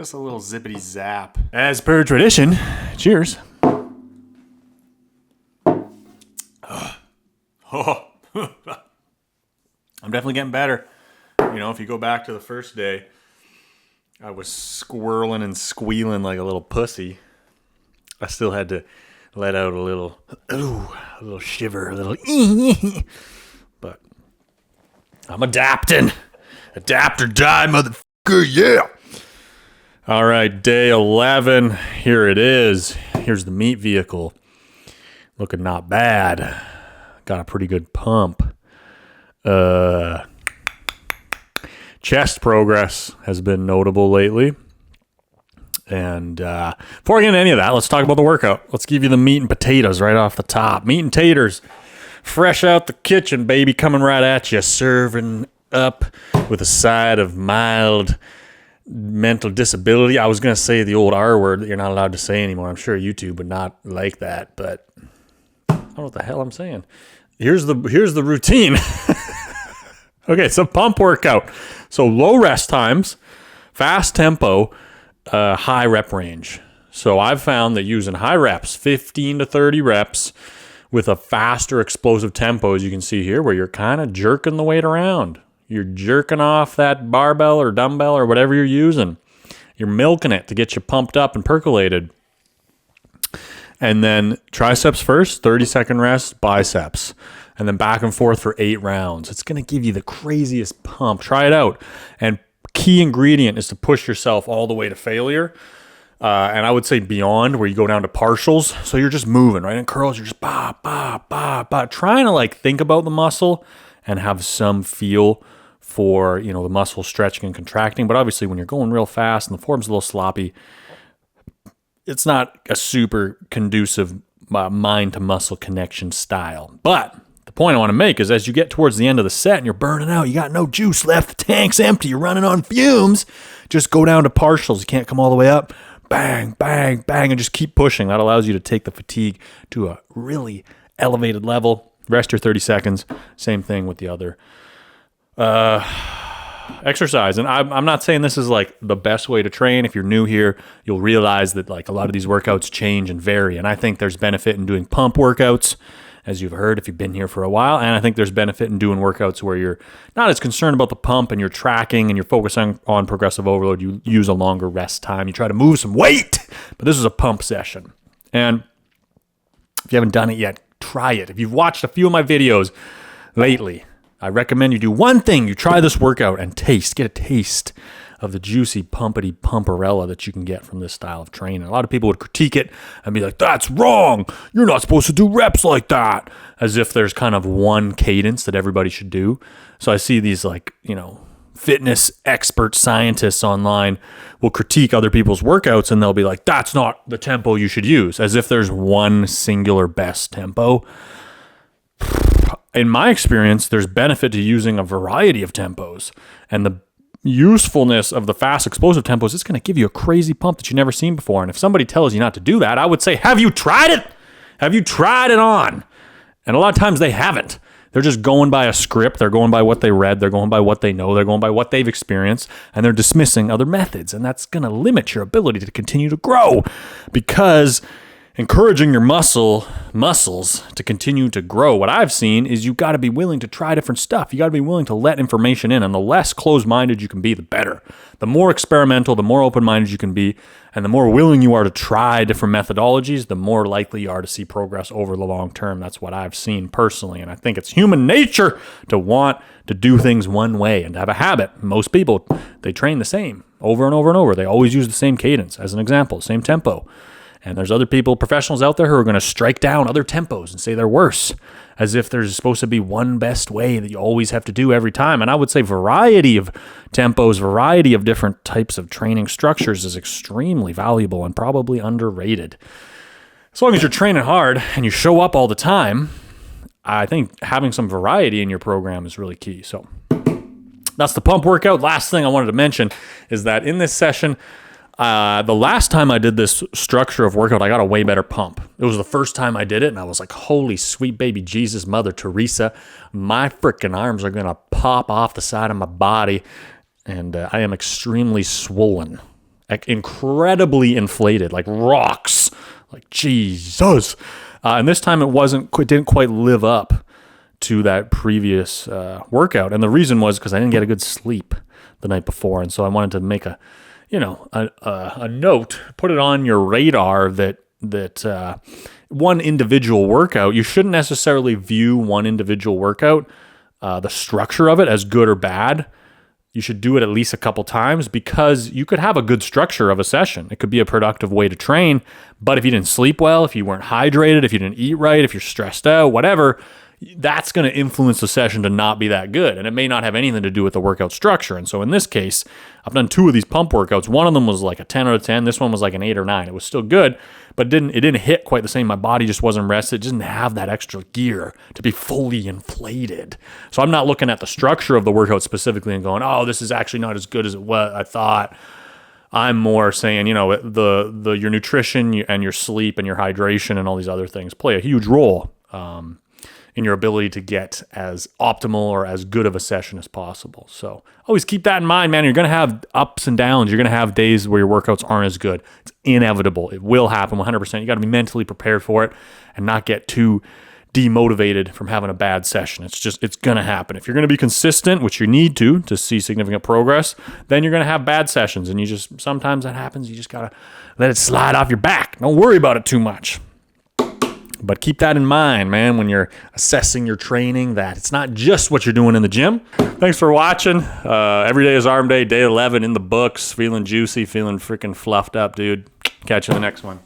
Just a little zippity zap. As per tradition, cheers. Oh, I'm definitely getting better. You know, if you go back to the first day, I was squirreling and squealing like a little pussy. I still had to let out a little shiver, a little but I'm adapting. Adapt or die, motherfucker, yeah. All right, day 11. Here it is. Here's the meat vehicle. Looking not bad. Got a pretty good pump. Chest progress has been notable lately. And before I get into any of that, let's talk about the workout. Let's give you the meat and potatoes right off the top. Meat and taters, fresh out the kitchen, baby, coming right at you, serving up with a side of mild mental disability. I was going to say the old R word that you're not allowed to say anymore. I'm sure YouTube would not like that, but I don't know what the hell I'm saying. Here's the routine. Okay, it's a pump workout. So low rest times, fast tempo, high rep range. So I've found that using high reps, 15 to 30 reps with a faster explosive tempo, as you can see here, where you're kind of jerking the weight around. You're jerking off that barbell or dumbbell or whatever you're using. You're milking it to get you pumped up and percolated. And then triceps first, 30-second rest, biceps. And then back and forth for 8 rounds. It's going to give you the craziest pump. Try it out. And key ingredient is to push yourself all the way to failure. And I would say beyond, where you go down to partials. So you're just moving, right? In curls, you're just trying to like think about the muscle and have some feel for, you know, the muscle stretching and contracting. But obviously when you're going real fast and the form's a little sloppy, it's not a super conducive mind to muscle connection style. But the point I want to make is as you get towards the end of the set and you're burning out, you got no juice left, the tank's empty, you're running on fumes, just go down to partials. You can't come all the way up. Bang, bang, bang, and just keep pushing. That allows you to take the fatigue to a really elevated level. Rest your 30 seconds. Same thing with the other exercise. And I'm not saying this is like the best way to train. If you're new here, you'll realize that like a lot of these workouts change and vary. And I think there's benefit in doing pump workouts, as you've heard if you've been here for a while. And I think there's benefit in doing workouts where you're not as concerned about the pump and you're tracking and you're focusing on progressive overload. You use a longer rest time. You try to move some weight, but this is a pump session. And if you haven't done it yet, try it. If you've watched a few of my videos lately, I recommend you do one thing. You try this workout and get a taste of the juicy pumpity pumperella that you can get from this style of training. A lot of people would critique it and be like, that's wrong. You're not supposed to do reps like that. As if there's kind of one cadence that everybody should do. So I see these like, you know, fitness expert scientists online will critique other people's workouts and they'll be like, that's not the tempo you should use. As if there's one singular best tempo. In my experience, there's benefit to using a variety of tempos. And the usefulness of the fast explosive tempos, it's going to give you a crazy pump that you've never seen before. And if somebody tells you not to do that, I would say, have you tried it? Have you tried it on? And a lot of times they haven't. They're just going by a script. They're going by what they read. They're going by what they know. They're going by what they've experienced. And they're dismissing other methods. And that's going to limit your ability to continue to grow, because encouraging your muscles to continue to grow, what I've seen is you got to be willing to try different stuff. You got to be willing to let information in, and the less closed-minded you can be, the better. The more experimental, the more open-minded you can be, and the more willing you are to try different methodologies, the more likely you are to see progress over the long term. That's what I've seen personally, and I think it's human nature to want to do things one way and to have a habit. Most people, they train the same over and over and over. They always use the same cadence, as an example, same tempo. And there's other people, professionals out there, who are going to strike down other tempos and say they're worse, as if there's supposed to be one best way that you always have to do every time. And I would say variety of tempos, variety of different types of training structures is extremely valuable and probably underrated. As long as you're training hard and you show up all the time, I think having some variety in your program is really key. So that's the pump workout. Last thing I wanted to mention is that in this session, the last time I did this structure of workout, I got a way better pump. It was the first time I did it, and I was like, holy sweet baby Jesus, Mother Teresa, my freaking arms are going to pop off the side of my body, and I am extremely swollen like incredibly inflated, like rocks, like Jesus. And this time it didn't quite live up to that previous workout. And the reason was because I didn't get a good sleep the night before. And so I wanted to make a note, put it on your radar that one individual workout, you shouldn't necessarily view one individual workout, the structure of it, as good or bad. You should do it at least a couple times, because you could have a good structure of a session. It could be a productive way to train, but if you didn't sleep well, if you weren't hydrated, if you didn't eat right, if you're stressed out, whatever, that's going to influence the session to not be that good. And it may not have anything to do with the workout structure. And so in this case, I've done 2 of these pump workouts. One of them was like a 10 out of 10. This one was like an 8 or 9. It was still good, but it didn't hit quite the same. My body just wasn't rested. It didn't have that extra gear to be fully inflated. So I'm not looking at the structure of the workout specifically and going, oh, this is actually not as good as it was, I thought. I'm more saying, your nutrition and your sleep and your hydration and all these other things play a huge role in your ability to get as optimal or as good of a session as possible. So always keep that in mind, man. You're going to have ups and downs. You're going to have days where your workouts aren't as good. It's inevitable. It will happen 100%. You got to be mentally prepared for it and not get too demotivated from having a bad session. It's going to happen. If you're going to be consistent, which you need to see significant progress, then you're going to have bad sessions. And sometimes that happens. You just got to let it slide off your back. Don't worry about it too much. But keep that in mind, man, when you're assessing your training, that it's not just what you're doing in the gym. Thanks for watching. Every day is arm day, day 11 in the books. Feeling juicy, feeling freaking fluffed up, dude. Catch you in the next one.